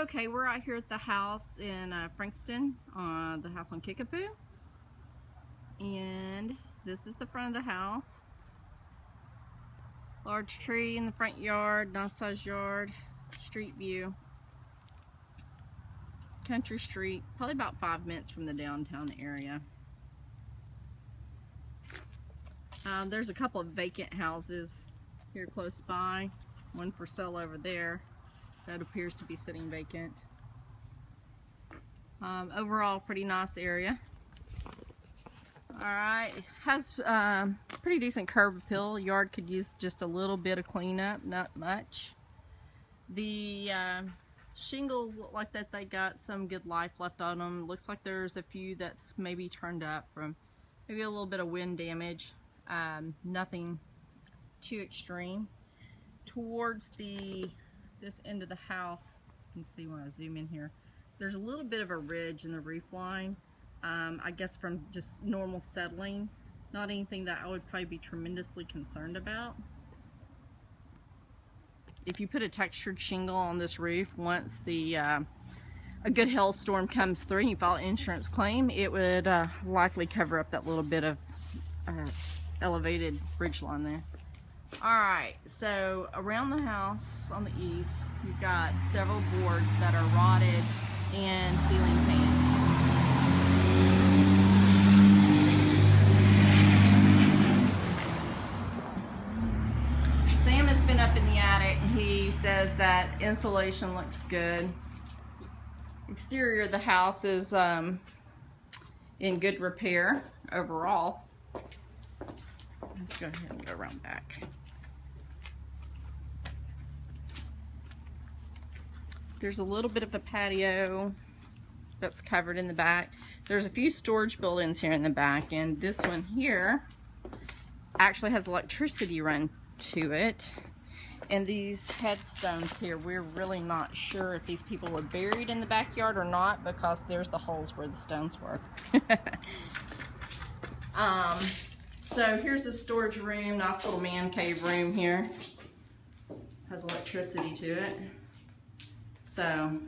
Okay, we're out here at the house in Frankston, the house on Kickapoo. And this is the front of the house. Large tree in the front yard, nice sized yard, street view. Country street, probably about 5 minutes from the downtown area. There's a couple of vacant houses here close by. One for sale over there that appears to be sitting vacant. Overall, pretty nice area. Alright, has pretty decent curb appeal. Yard could use just a little bit of cleanup, not much. The shingles look like that they got some good life left on them. Looks like there's a few that's maybe turned up from maybe a little bit of wind damage. Nothing too extreme. Towards this end of the house, you can see when I zoom in here, there's a little bit of a ridge in the roof line. I guess from just normal settling. Not anything that I would probably be tremendously concerned about. If you put a textured shingle on this roof, once a good hailstorm comes through and you file an insurance claim, it would likely cover up that little bit of elevated ridge line there. Alright, so around the house on the eaves, you've got several boards that are rotted and peeling paint. Sam has been up in the attic. He says that insulation looks good. Exterior of the house is in good repair overall. Let's go ahead and go around back. There's a little bit of a patio that's covered in the back. There's a few storage buildings here in the back, and this one here actually has electricity run to it. And these headstones here, we're really not sure if these people were buried in the backyard or not, because there's the holes where the stones were. So here's a storage room, nice little man cave room here. Has electricity to it. So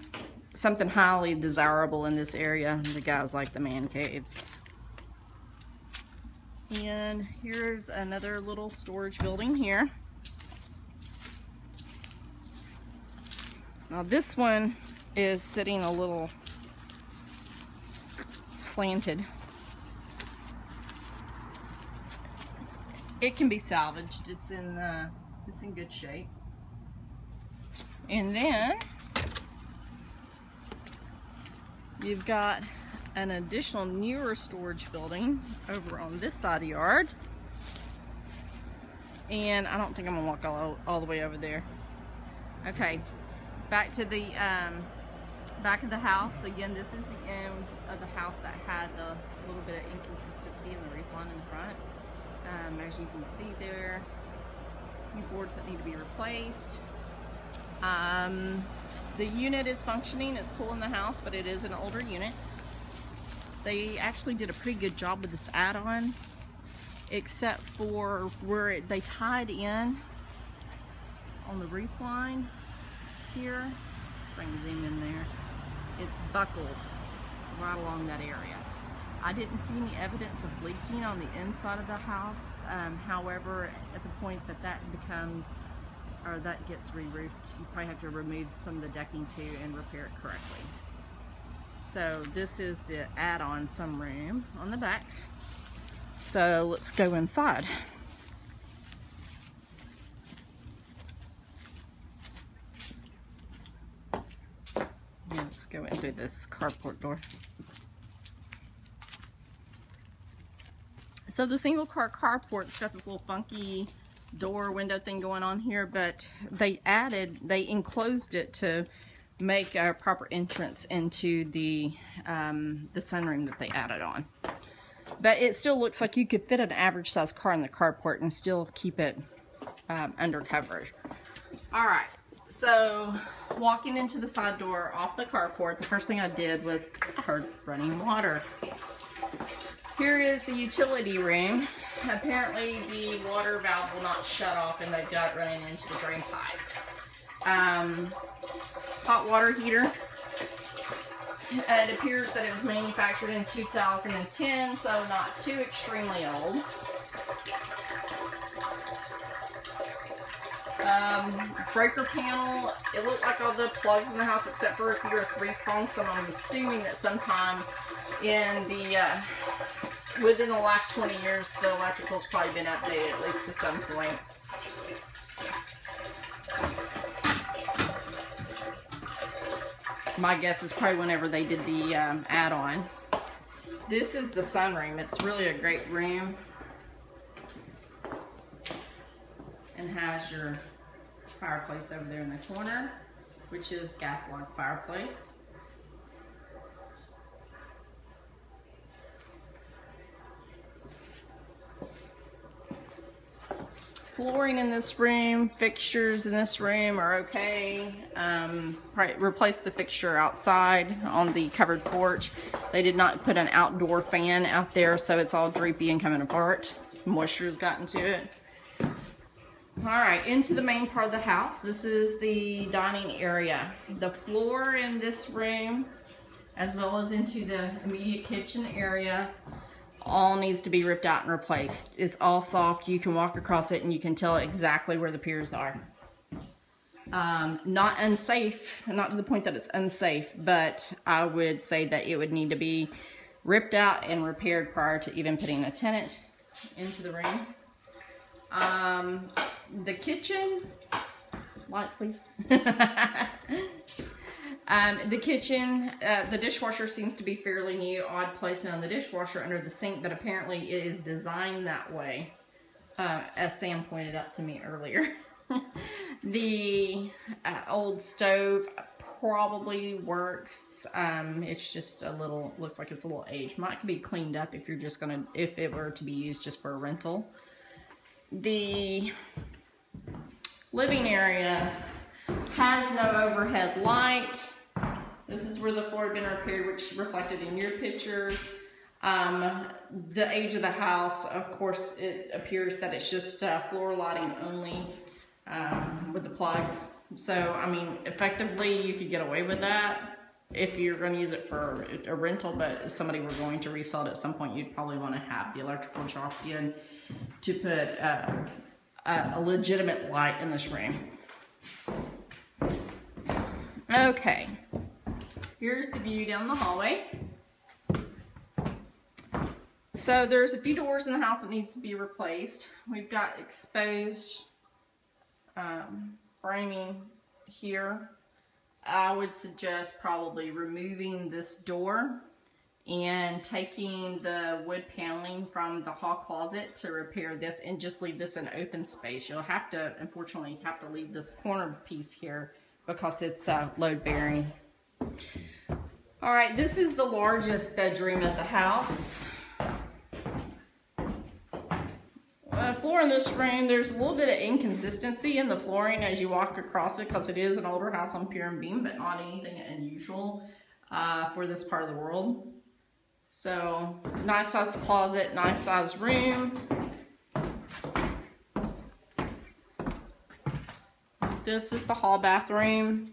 something highly desirable in this area. The guys like the man caves. And here's another little storage building here. Now this one is sitting a little slanted. It can be salvaged. It's in good shape. And then you've got an additional newer storage building over on this side of the yard. And I don't think I'm gonna walk all the way over there. Okay, back to the back of the house. Again, this is the end of the house that had the little bit of inconsistency in the roof line in the front. As you can see there, new boards that need to be replaced. The unit is functioning, it's cool in the house, but it is an older unit. They actually did a pretty good job with this add-on, except they tied in on the roof line here. Bring a zoom in there. It's buckled right along that area. I didn't see any evidence of leaking on the inside of the house. However, at the point that gets re-roofed, you probably have to remove some of the decking too and repair it correctly. So this is the add-on sunroom on the back. So let's go inside. Let's go in through this carport door. So the single car carport's got this little funky door window thing going on here, but they enclosed it to make a proper entrance into the sunroom that they added on. But it still looks like you could fit an average size car in the carport and still keep it under coverage. Alright, so walking into the side door off the carport, the first thing I did was I heard running water. Here is the utility room. Apparently the water valve will not shut off and they've got it running into the drain pipe. Hot water heater It appears that it was manufactured in 2010, so not too extremely old. Breaker panel, it looked like all the plugs in the house except for if you're a 3-prong, so I'm assuming that sometime in the within the last 20 years the electrical's probably been updated at least to some point. My guess is probably whenever they did the add-on. This is the sunroom. It's really a great room. And has your fireplace over there in the corner, which is gas log fireplace. Flooring in this room, fixtures in this room are okay. Replaced the fixture outside on the covered porch. They did not put an outdoor fan out there, so it's all droopy and coming apart. Moisture's gotten to it. All right, into the main part of the house. This is the dining area. The floor in this room, as well as into the immediate kitchen area, all needs to be ripped out and replaced. It's all soft. You can walk across it and you can tell exactly where the piers are. Not unsafe, not to the point that it's unsafe, but I would say that it would need to be ripped out and repaired prior to even putting a tenant into the room. The kitchen, lights please. The kitchen, the dishwasher seems to be fairly new. Odd placement on the dishwasher under the sink, but apparently it is designed that way, as Sam pointed out to me earlier. The old stove probably works. It's just a little, looks like it's a little aged. Might be cleaned up if you're just gonna, if it were to be used just for a rental. The living area has no overhead light. This is where the floor had been repaired, which reflected in your pictures. The age of the house, of course, it appears that it's just floor lighting only with the plugs. So, I mean, effectively, you could get away with that if you're going to use it for a rental, but if somebody were going to resell it at some point, you'd probably want to have the electrical chopped in to put a legitimate light in this room. Okay, here's the view down the hallway. So there's a few doors in the house that needs to be replaced. We've got exposed framing here. I would suggest probably removing this door and taking the wood paneling from the hall closet to repair this and just leave this an open space. You'll have to, unfortunately, have to leave this corner piece here because it's load bearing. All right, this is the largest bedroom of the house. Floor in this room, there's a little bit of inconsistency in the flooring as you walk across it because it is an older house on pier and beam, but not anything unusual for this part of the world. So, nice size closet, nice size room. This is the hall bathroom.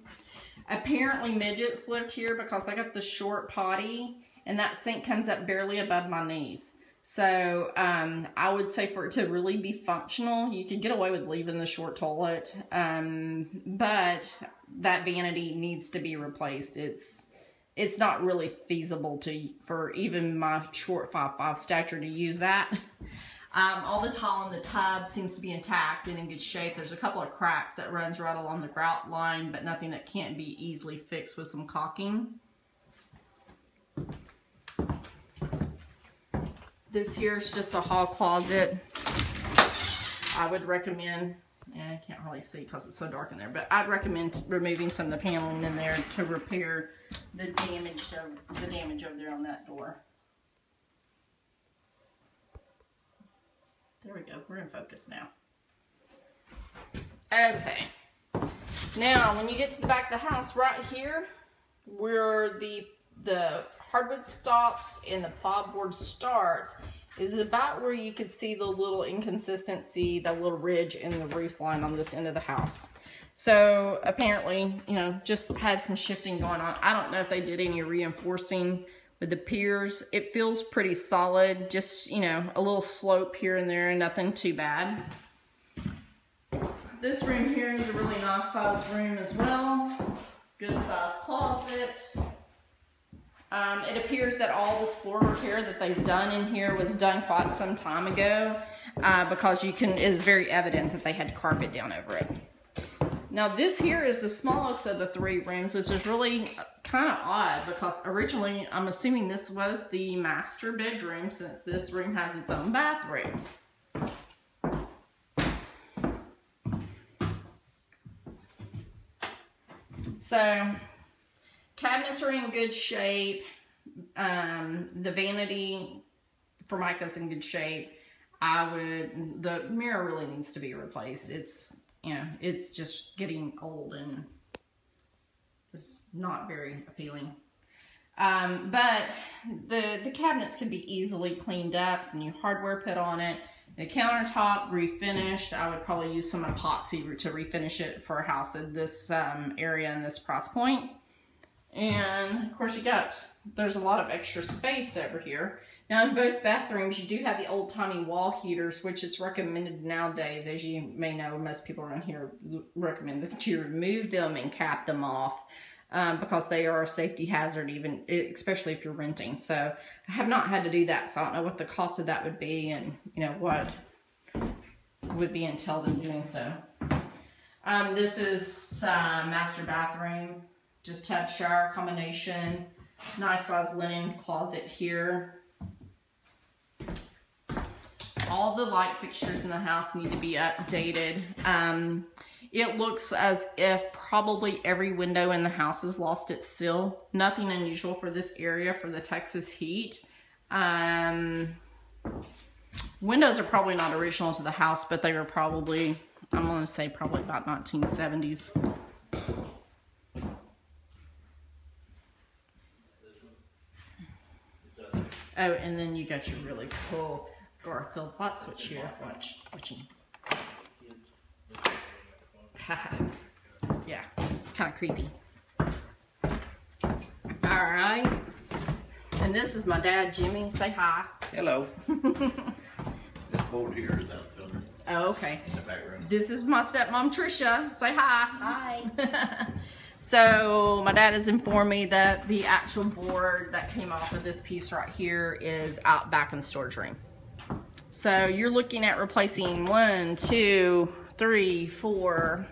Apparently midgets lived here because they got the short potty and that sink comes up barely above my knees. So I would say for it to really be functional, you could get away with leaving the short toilet, but that vanity needs to be replaced. It's not really feasible for even my short 5'5" stature to use that. All the tile in the tub seems to be intact and in good shape. There's a couple of cracks that runs right along the grout line, but nothing that can't be easily fixed with some caulking. This here is just a hall closet. I would recommend, I can't really see because it's so dark in there, but I'd recommend removing some of the paneling in there to repair the damage over there on that door. There we go, we're in focus now. Okay, now when you get to the back of the house, right here, where the hardwood stops and the plywood starts, is about where you could see the little inconsistency, the little ridge in the roof line on this end of the house. So apparently, you know, just had some shifting going on. I don't know if they did any reinforcing with the piers. It feels pretty solid, just, you know, a little slope here and there, nothing too bad. This room here is a really nice sized room as well. Good sized closet. It appears that all this floor repair that they've done in here was done quite some time ago, because it is very evident that they had carpet down over it. Now this here is the smallest of the 3 rooms, which is really kind of odd because originally I'm assuming this was the master bedroom, since this room has its own bathroom. So cabinets are in good shape. The vanity Formica's in good shape. The mirror really needs to be replaced. It's, you know, it's just getting old and it's not very appealing. But the cabinets can be easily cleaned up, some new hardware put on it. The countertop refinished. I would probably use some epoxy to refinish it for a house in this area and this price point. And of course there's a lot of extra space over here. Now in both bathrooms you do have the old-timey wall heaters, which it's recommended nowadays, as you may know, most people around here recommend that you remove them and cap them off, because they are a safety hazard, especially if you're renting. So I have not had to do that, so I don't know what the cost of that would be, and you know what would be entailed in doing so. This is master bathroom, just tub shower combination, nice size linen closet here. All the light fixtures in the house need to be updated. It looks as if probably every window in the house has lost its seal. Nothing unusual for this area for the Texas heat. Windows are probably not original to the house, but they were probably, I'm going to say probably about 1970s. Oh, and then you got your really cool Garfield light switch here. Watching. Yeah, kind of creepy. Alright. And this is my dad, Jimmy. Say hi. Hello. This board here is out there. Oh, okay. In the background. This is my stepmom, Trisha. Say hi. Hi. So my dad has informed me that the actual board that came off of this piece right here is out back in the storage room. So you're looking at replacing 1, 2, 3, 4,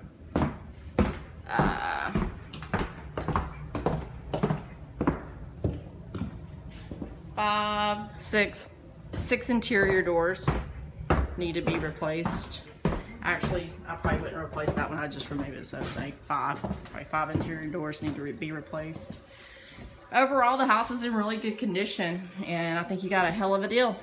5, 6 interior doors need to be replaced. Actually, I probably wouldn't replace that one. I just remove it. So say 5. Probably 5 interior doors need to be replaced. Overall, the house is in really good condition, and I think you got a hell of a deal.